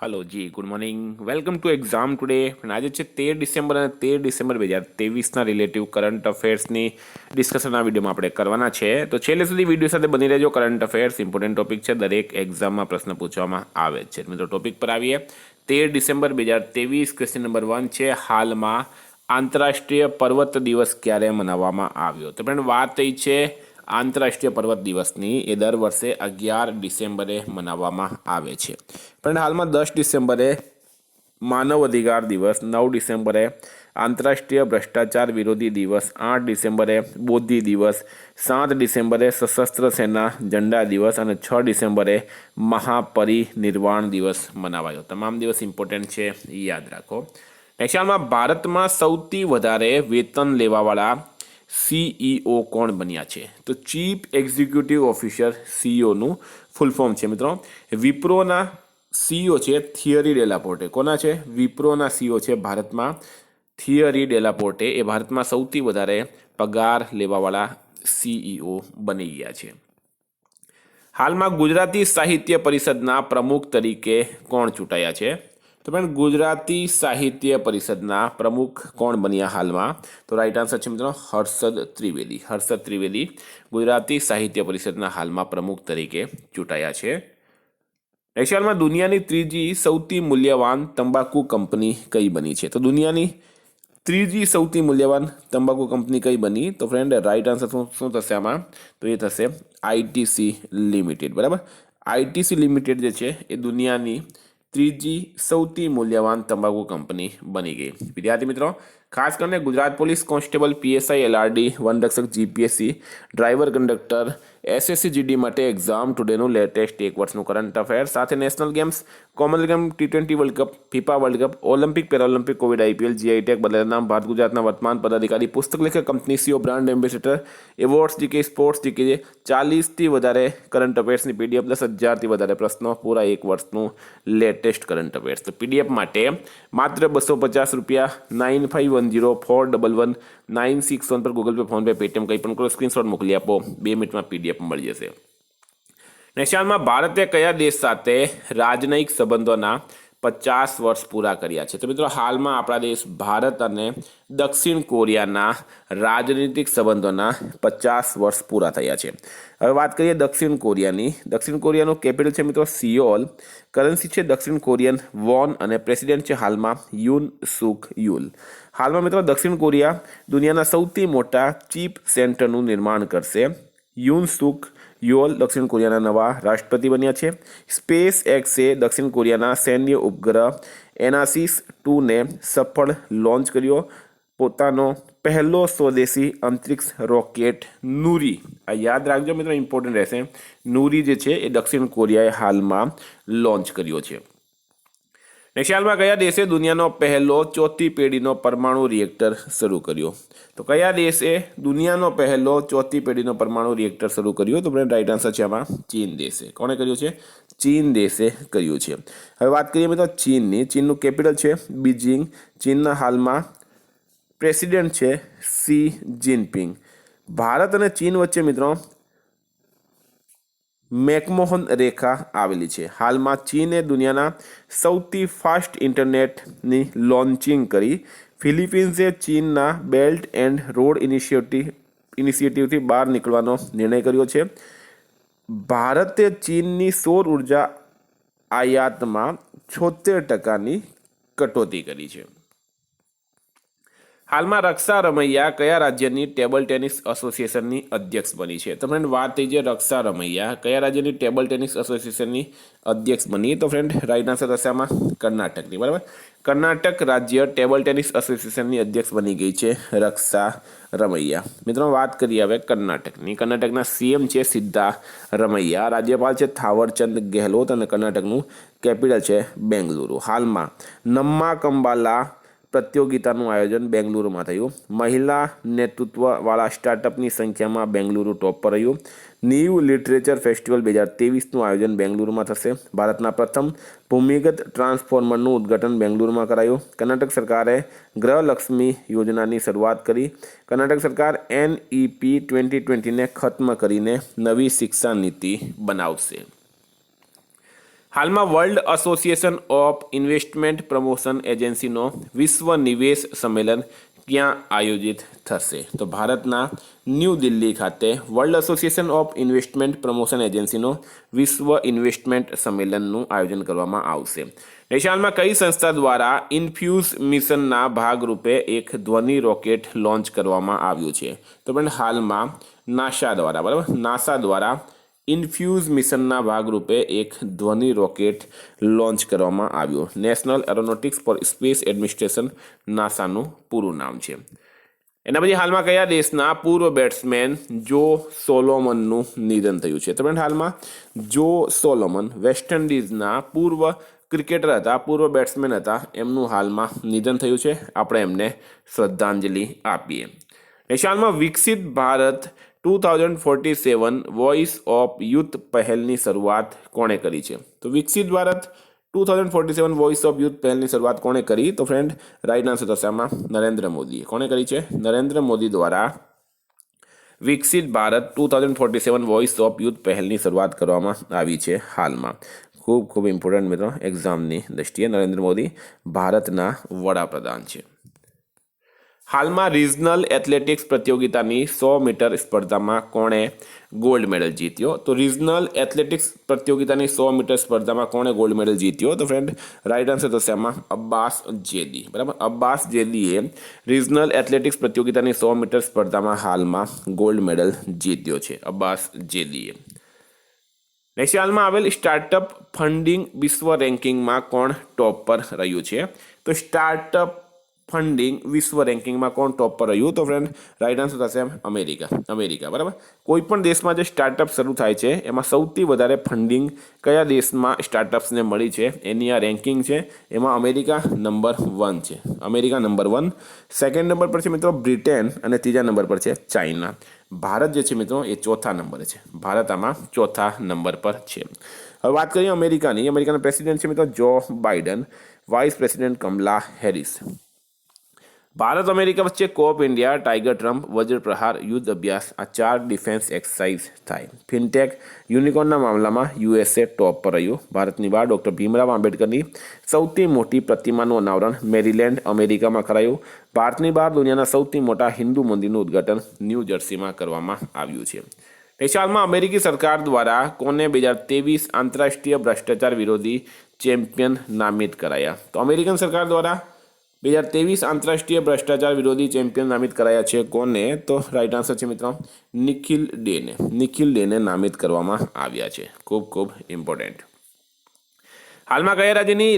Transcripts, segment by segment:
Hello જી good morning welcome to exam today અને આજે છે 13 ડિસેમ્બર અને 13 ડિસેમ્બર 2023ના રિલેટિવ કરંટ અફેર્સની ડિસ્કશન આ વિડીયોમાં આપણે કરવાના છે. તો છેલ્લે સુધી વિડીયો સાથે બની રહેજો. કરંટ અફેર્સ ઇમ્પોર્ટન્ટ ટોપિક છે, દરેક એક્ઝામમાં પ્રશ્ન પૂછવામાં આવે છે. મિત્રો ટોપિક પર આવીએ. 13 ડિસેમ્બર 2023 ક્વેશ્ચન નંબર 1 છે, હાલમાં આંતરરાષ્ટ્રીય પર્વત દિવસ ક્યારે મનાવવામાં આવ્યો? તો પણ વાત થઈ છે આંતરરાષ્ટ્રીય પર્વત દિવસની, એ દર વર્ષે 11 ડિસેમ્બરે મનાવવામાં આવે છે. પણ હાલમાં 10 ડિસેમ્બરે માનવ અધિકાર દિવસ, 9 ડિસેમ્બરે આંતરરાષ્ટ્રીય ભ્રષ્ટાચાર વિરોધી દિવસ, 8 ડિસેમ્બરે બોધિ દિવસ, 7 ડિસેમ્બરે સશસ્ત્ર સેના ઝંડા દિવસ અને 6 ડિસેમ્બરે મહાપરિનિર્વાણ દિવસ મનાવાયો. તમામ દિવસ ઇમ્પોર્ટન્ટ છે, યાદ રાખો. નેક્સ્ટ હાલમાં ભારતમાં સૌથી વધારે વેતન લેવાવાળા સીઈઓ કોણ બન્યા છે? તો ચીફ એક્ઝિક્યુટિવ ઓફિસર, સીઈઓનું ફૂલ ફોર્મ છે મિત્રો. વિપ્રોના સીઈઓ છે થિયરી ડેલાપોર્ટે. કોના છે? વિપ્રોના સીઈઓ છે ભારતમાં થિયરી ડેલાપોર્ટે. એ ભારતમાં સૌથી વધારે પગાર લેવાવાળા સીઈઓ બની ગયા છે. હાલમાં ગુજરાતી સાહિત્ય પરિષદના પ્રમુખ તરીકે કોણ ચૂંટાયા છે? તો પણ ગુજરાતી સાહિત્ય પરિષદના પ્રમુખ કોણ બન્યા હાલમાં? તો રાઈટ આન્સર છે મિત્રો હર્ષદ ત્રિવેદી. હર્ષદ ત્રિવેદી ગુજરાતી સાહિત્ય પરિષદના હાલમાં પ્રમુખ તરીકે ચૂંટાયા છે. નેક્સ્ટ હાલમાં દુનિયાની ત્રીજી સૌથી મૂલ્યવાન તંબાકુ કંપની કઈ બની છે? તો દુનિયાની ત્રીજી સૌથી મૂલ્યવાન તંબાકુ કંપની કઈ બની? તો ફ્રેન્ડ રાઈટ આન્સર શું થશે આમાં? તો એ થશે આઈટીસી લિમિટેડ. બરાબર, આઈટીસી લિમિટેડ જે છે એ દુનિયાની ત્રીજી સૌથી મૂલ્યવાન તંબાકુ કંપની બની ગઈ. વિદ્યાર્થી મિત્રો, ખાસ કરીને Gujarat police constable, PSI, LRD, વનરક્ષક, GPSC, driver, conductor, SSC GD માટે એક્ઝામ ટુડેનું લેટેસ્ટ એક વર્ષનું કરંટ અફેર સાથે national games, Commonwealth game, T20 world cup, FIFA world cup, Olympic, Paralympic, Covid, IPL, GI tag, બદલેલા નામ, ભારત ગુજરાતના વર્તમાન પદાધિકારી, પુસ્તક લેખક, company CEO, brand ambassador, awards GK, sports GK, 40થી વધારે કરંટ અફેર્સની પીડીએફ, 10,000થી વધારે પ્રશ્નો, પૂરા એક વર્ષનું લેટેસ્ટ કરંટ અફેર્સ. તો પીડીએફ માટે માત્ર 250 રૂપિયા, 9510411961 પર Google pay, phone pay, Paytm કંઈ પણ કરો, સ્ક્રીનશોટ મોકલી આપો, 2 મિનિટમાં પીડીએફ મળી જશે. નેક્સ્ટ હાલમાં ભારતે કયા દેશ સાથે રાજનયિક સંબંધોના 50 વર્ષ પૂરા કર્યા છે? તો મિત્રો હાલમાં આપણા દેશ ભારત અને દક્ષિણ કોરિયાના રાજનૈતિક સંબંધોના 50 વર્ષ પૂરા થયા છે. હવે વાત કરીએ દક્ષિણ કોરિયાની. દક્ષિણ કોરિયાનું કેપિટલ છે મિત્રો સિયોલ, કરન્સી છે દક્ષિણ કોરિયન વોન અને પ્રેસિડેન્ટ છે હાલમાં યુન સુક યુલ. હાલમાં મિત્રો દક્ષિણ કોરિયા દુનિયાના સૌથી મોટા ચીપ સેન્ટરનું નિર્માણ કરશે. યુન સુક યોલ દક્ષિણ કોરિયાના નવા રાષ્ટ્રપતિ બન્યા છે. સ્પેસ એક્સે દક્ષિણ કોરિયાના સૈન્ય ઉપગ્રહ એનાસીસ-2ને સફળ લોન્ચ કર્યો. પોતાનો પહેલો સ્વદેશી અંતરિક્ષ રોકેટ નૂરી, આ યાદ રાખજો મિત્રો, ઇમ્પોર્ટન્ટ રહેશે. નૂરી જે છે એ દક્ષિણ કોરિયાએ હાલમાં લોન્ચ કર્યો છે. નેક્સ્ટ હાલમાં કયા દેશે દુનિયાનો પહેલો ચોથી પેઢીનો પરમાણુ રિએક્ટર શરૂ કર્યો? તો કયા દેશે દુનિયાનો પહેલો ચોથી પેઢીનો પરમાણુ રિએક્ટર શરૂ કર્યો? તો રાઈટ આન્સર છે આમાં ચીન દેશે. કોણે કર્યું છે? ચીન દેશે કર્યું છે. હવે વાત કરીએ મિત્રો ચીનની. ચીનનું કેપિટલ છે બીજિંગ. ચીનના હાલમાં પ્રેસિડેન્ટ છે શી જિનપિંગ. ભારત અને ચીન વચ્ચે મિત્રો મેકમોહન રેખા આવેલી છે. હાલમાં ચીને દુનિયાના સૌથી ફાસ્ટ ઇન્ટરનેટની લોન્ચિંગ કરી. ફિલિપિન્સે ચીનના બેલ્ટ એન્ડ રોડ ઇનિશિયેટિવથી બહાર નીકળવાનો નિર્ણય કર્યો છે. ભારતે ચીનની સૌર ઉર્જા આયાતમાં 76%ની કટોતી કરી છે. હાલમાં રક્ષા રમૈયા કયા રાજ્યની ટેબલ ટેનિસ એસોસિએશનની અધ્યક્ષ બની છે? તો ફ્રેન્ડ વાત થઈ છે રક્ષા રમૈયા કયા રાજ્યની ટેબલ ટેનિસ એસોસિએશનની અધ્યક્ષ બની? તો ફ્રેન્ડ રાઈટ આન્સર થશે આમાં કર્ણાટકની. બરાબર, કર્ણાટક રાજ્ય ટેબલ ટેનિસ એસોસિએશનની અધ્યક્ષ બની ગઈ છે રક્ષા રમૈયા. મિત્રો વાત કરીએ હવે કર્ણાટકની. કર્ણાટકના સીએમ છે સિદ્ધા રમૈયા, રાજ્યપાલ છે થાવરચંદ ગેહલોત અને કર્ણાટકનું કેપિટલ છે બેંગલુરુ. હાલમાં નમ્મા કંબાલા પ્રતિયોગિતાનું આયોજન બેંગલુરુમાં થયું. મહિલા નેતૃત્વવાળા સ્ટાર્ટઅપની સંખ્યામાં બેંગલુરુ ટોપ પર રહ્યું. ન્યૂ લિટરેચર ફેસ્ટિવલ 2023નું આયોજન બેંગલુરુમાં થશે. ભારતના પ્રથમ ભૂમિગત ટ્રાન્સફોર્મરનું ઉદ્ઘાટન બેંગલુરુમાં કરાયું. કર્ણાટક સરકારે ગૃહલક્ષ્મી યોજનાની શરૂઆત કરી. કર્ણાટક સરકાર NEP 2020ને ખત્મ કરીને નવી શિક્ષા નીતિ બનાવશે. હાલમાં World Association of Investment Promotion એજન્સીનો વિશ્વ નિવેશ સંમેલન ક્યાં આયોજિત થશે? તો ભારતના ન્યૂ દિલ્હી ખાતે World Association of Investment Promotion એજન્સીનો વિશ્વ ઇન્વેસ્ટમેન્ટ સંમેલનનું આયોજન કરવામાં આવશે. નેશાલમાં કઈ સંસ્થા દ્વારા ઇન્ફ્યુઝ મિશનના ભાગરૂપે એક ધ્વનિ રોકેટ લોન્ચ કરવામાં આવ્યું છે? તો પણ હાલમાં નાસા દ્વારા, બરાબર, નાસા દ્વારા ઇન્ફ્યુઝ મિશનના ભાગરૂપે એક ધ્વનિ રોકેટ લોન્ચ કરવામાં આવ્યો. National Aeronautics for Space Administration નાસાનું પૂરું નામ છે. એના પછી હાલમાં કયા દેશના પૂર્વ બેટ્સમેન જો સોલોમનનું નિધન થયું છે? તો ફ્રેન્ડ હાલમાં જો સોલોમન વેસ્ટ ઇન્ડિઝના પૂર્વ ક્રિકેટર હતા, પૂર્વ બેટ્સમેન હતા, એમનું હાલમાં નિધન થયું છે. આપણે એમને શ્રદ્ધાંજલિ આપીએ. નેશનલમાં વિકસિત ભારત 2047 વોઇસ ઓફ યુથ પહેલની શરૂઆત કોણે કરી છે? તો વિકસિત ભારત 2047 વોઇસ ઓફ યુથ પહેલની શરૂઆત કોણે કરી? તો ફ્રેન્ડ રાઈટ આન્સર થશે આમાં નરેન્દ્ર મોદીએ. કોણે કરી છે? નરેન્દ્ર મોદી દ્વારા વિકસિત ભારત 2047 વોઇસ ઓફ યુથ પહેલની શરૂઆત કરવામાં આવી છે. હાલમાં ખૂબ ખૂબ ઇમ્પોર્ટન્ટ મિત્રો એક્ઝામની દ્રષ્ટિએ નરેન્દ્ર મોદી ભારતના વડાપ્રધાન છે. હાલમાં રિજનલ એથ્લેટિક્સ પ્રતિયોગિતાની 100 મીટર સ્પર્ધામાં કોણે ગોલ્ડ મેડલ જીત્યો? તો રિજનલ એથ્લેટિક્સ પ્રતિયોગિતાની 100 મીટર સ્પર્ધામાં કોણે ગોલ્ડ મેડલ જીત્યો? તો ફ્રેન્ડ રાઈટ આન્સર થશે આમાં અબ્બાસ જેદી. બરાબર, અબ્બાસ જેદીએ રિજનલ એથ્લેટિક્સ પ્રતિયોગિતાની 100 મીટર સ્પર્ધામાં હાલમાં ગોલ્ડ મેડલ જીત્યો છે અબ્બાસ જેદીએ. નેશનલમાં આવેલ સ્ટાર્ટઅપ ફંડિંગ વિશ્વ રેન્કિંગમાં કોણ ટોપ પર રહ્યું છે? તો સ્ટાર્ટઅપ ફંડિંગ વિશ્વ રેન્કિંગમાં કોણ ટોપ પર રહ્યું? તો ફ્રેન્ડ રાઈટ આન્સર થશે અમેરિકા. બરાબર, કોઈ પણ દેશમાં જે સ્ટાર્ટઅપ શરૂ થાય છે એમાં સૌથી વધારે ફંડિંગ કયા દેશમાં સ્ટાર્ટઅપ્સને મળી છે એની આ રેન્કિંગ છે. એમાં અમેરિકા નંબર 1 છે. America number 1. સેકન્ડ નંબર પર છે મિત્રો બ્રિટેન અને ત્રીજા નંબર પર છે ચાઇના. ભારત જે છે મિત્રો એ ચોથા નંબરે છે. ભારત આમાં ચોથા નંબર પર છે. હવે વાત કરીએ અમેરિકાની. અમેરિકાના પ્રેસિડેન્ટ છે મિત્રો Joe Biden, vice president Kamala Harris. Bharat America વચ્ચે Cope India, Tiger Triumph, Vajra Prahar, Yudh Abhyas આ 4 ડિફેન્સ એક્સરસાઇઝ થાય. ફિનટેક યુનિકોર્નના મામલામાં યુએસએ ટોપ પર રહ્યું. ભારતની બહાર ડૉક્ટર ભીમરાવ આંબેડકરની સૌથી મોટી પ્રતિમાનું અનાવરણ મેરીલેન્ડ અમેરિકામાં કરાયું. ભારતની બહાર દુનિયાના સૌથી મોટા હિન્દુ મંદિરનું ઉદ્ઘાટન ન્યૂ જર્સીમાં કરવામાં આવ્યું છે. નેશાલમાં અમેરિકી સરકાર દ્વારા કોને 2023 આંતરરાષ્ટ્રીય ભ્રષ્ટાચાર વિરોધી ચેમ્પિયન નામિત કરાયા? તો અમેરિકન સરકાર દ્વારા 2023 આંતરરાષ્ટ્રીય ભ્રષ્ટાચાર વિરોધી ચેમ્પિયન નામિત કરાયા છે. કોને? તો રાઈટ આન્સર છે મિત્રો નિખિલ ડેને નામિત કરવામાં આવ્યા છે. ખૂબ ખૂબ ઇમ્પોર્ટન્ટ. હાલમાં કયા રાજ્યની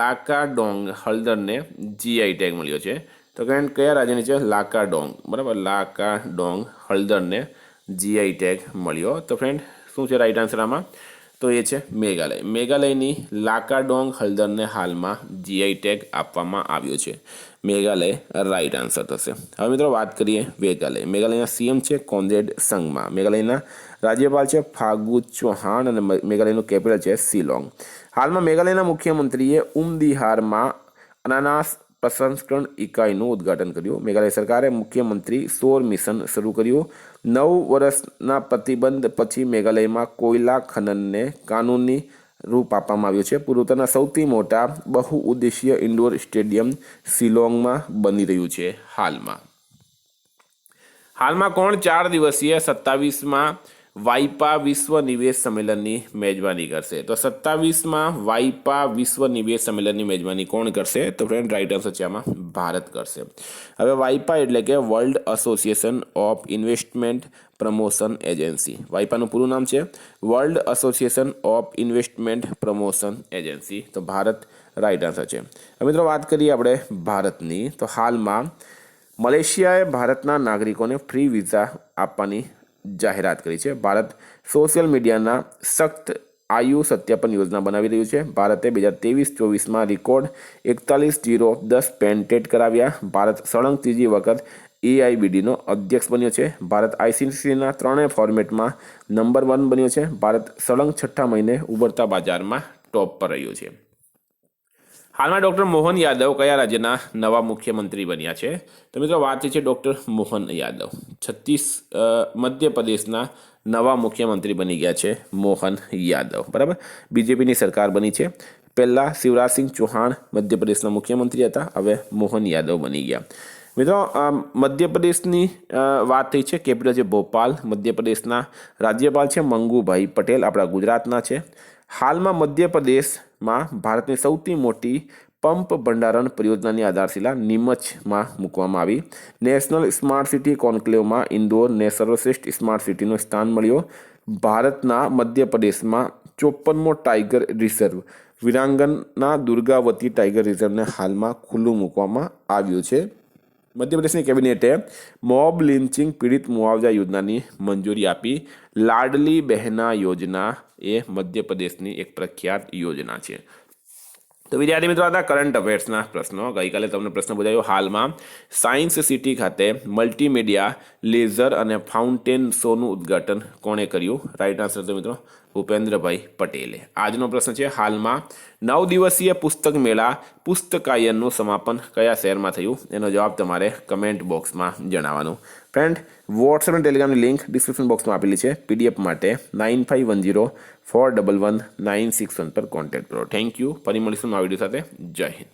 લાકાડોંગ હળદરને જીઆઈ ટેગ મળ્યો છે? તો કયા રાજ્યની છે? લાકાડોંગ. બરાબર, લાકાડોંગ હળદરને જીઆઈ ટેગ મળ્યો. તો ફ્રેન્ડ શું છે રાઈટ આન્સર આમાં? તો એ છે મેઘાલય. મેઘાલયની લાકાડોંગ હળદરને હાલમાં જીઆઈ ટેગ આપવામાં આવ્યો છે. મેઘાલય રાઈટ આન્સર થશે. હવે મિત્રો વાત કરીએ મેઘાલયના સીએમ છે કોનરેડ સંગમા. મેઘાલયના રાજ્યપાલ છે ફાગુ ચૌહાણ અને મેઘાલયનું કેપિટલ છે શિલોંગ. હાલમાં મેઘાલયના મુખ્યમંત્રીએ ઉમદિહારમાં અનાનાસ પ્રસંસ્કરણ ઇકાઈનું ઉદ્ઘાટન કર્યું. મેઘાલય સરકારે મુખ્યમંત્રી સૌર મિશન શરૂ કર્યું. 9 વર્ષના પ્રતિબંધ પછી મેઘાલયમાં કોયલા ખનનને કાનૂની રૂપ આપવામાં આવ્યું છે. પૂર્વોત્તરના સૌથી મોટા બહુઉદ્દેશીય ઇન્ડોર સ્ટેડિયમ શિલોંગમાં બની રહ્યું છે. હાલમાં કોણ 4 દિવસીય 27માં વાઇપા વિશ્વ નિવેશ સંમેલનની મેજબાની કરશે? તો 27માં વાઇપા વિશ્વ નિવેશ સંમેલનની મેજબાની કોણ કરશે? તો ફ્રેન્ડ રાઈટ આન્સર છે આમાં ભારત કરશે. હવે વાઇપા એટલે કે World Association of Investment Promotion Agency. વાઇપાનું પૂરું નામ છે World Association of Investment Promotion Agency. તો ભારત રાઈટ આન્સર છે. હવે મિત્રો વાત કરીએ આપણે ભારતની. તો હાલમાં મલેશિયાએ ભારતના નાગરિકોને ફ્રી વિઝા આપવાની જાહેરાત કરી છે. ભારત સોશિયલ મીડિયાના સખ્ત આયુ સત્યાપન યોજના બનાવી રહ્યું છે. ભારતે 2023-24માં રેકોર્ડ 41,010 પેટેન્ટ કરાવ્યા. ભારત સળંગ ત્રીજી વખત AIBDનો અધ્યક્ષ બન્યો છે. ભારત ICCના 3 ફોર્મેટમાં નંબર 1 બન્યો છે. ભારત સળંગ 6ઠ્ઠા મહિને ઉભરતા બજારમાં ટોપ પર રહ્યું છે. હાલમાં ડૉક્ટર મોહન યાદવ કયા રાજ્યના નવા મુખ્યમંત્રી બન્યા છે? તો મિત્રો વાત છે ડૉક્ટર મોહન યાદવ મધ્યપ્રદેશના નવા મુખ્યમંત્રી બની ગયા છે મોહન યાદવ, બરાબર. બીજેપીની સરકાર બની છે. પહેલાં શિવરાજસિંહ ચૌહાણ મધ્યપ્રદેશના મુખ્યમંત્રી હતા, હવે મોહન યાદવ બની ગયા. મિત્રો, મધ્યપ્રદેશની વાત થઈ છે. કેપિટલ છે ભોપાલ. મધ્યપ્રદેશના રાજ્યપાલ છે મંગુભાઈ પટેલ, આપણા ગુજરાતના છે. હાલમાં મધ્યપ્રદેશમાં ભારતની સૌથી મોટી પંપ ભંડારણ પરિયોજનાની આધારશિલા નીમચમાં મૂકવામાં આવી. નેશનલ સ્માર્ટ સિટી કોન્ક્લેવમાં ઇન્દોરને સર્વશ્રેષ્ઠ સ્માર્ટ સિટીનું સ્થાન મળ્યું. ભારતના મધ્યપ્રદેશમાં 54મો ટાઈગર રિઝર્વ વિરાંગના દુર્ગાવતી ટાઈગર રિઝર્વને હાલમાં ખુલ્લું મૂકવામાં આવ્યું છે. મધ્યપ્રદેશની કેબિનેટે મોબ લિન્ચિંગ પીડિત મુઆવજા યોજનાની મંજૂરી આપી. લાડલી બહેના યોજના એ મધ્યપ્રદેશની એક પ્રખ્યાત યોજના છે. તો વિદ્યાર્થી મિત્રો, હતા કરંટ અફેર્સના પ્રશ્નો. ગઈકાલે તમને પ્રશ્ન પૂછાયો, હાલમાં સાયન્સ સિટી ખાતે મલ્ટીમીડિયા લેઝર અને ફાઉન્ટેન શોનું ઉદ્ઘાટન કોણે કર્યું? રાઈટ આન્સર તો મિત્રો ભૂપેન્દ્રભાઈ પટેલે. આજનો પ્રશ્ન છે, હાલમાં 9 દિવસીય પુસ્તક મેળા પુસ્તકાયનનું સમાપન કયા શહેરમાં થયું? એનો જવાબ તમારે કમેન્ટ બોક્સમાં જણાવવાનું. ફ્રેન્ડ, વોટ્સએપ અને ટેલિગ્રામની લિંક ડિસ્ક્રિપ્શન બોક્સમાં આપેલી છે. PDF માટે 9510411961 પર કોન્ટેક્ટ કરો. Thank you. ફરી મળીશું નવા વિડીયો સાથે. જય હિન્દ.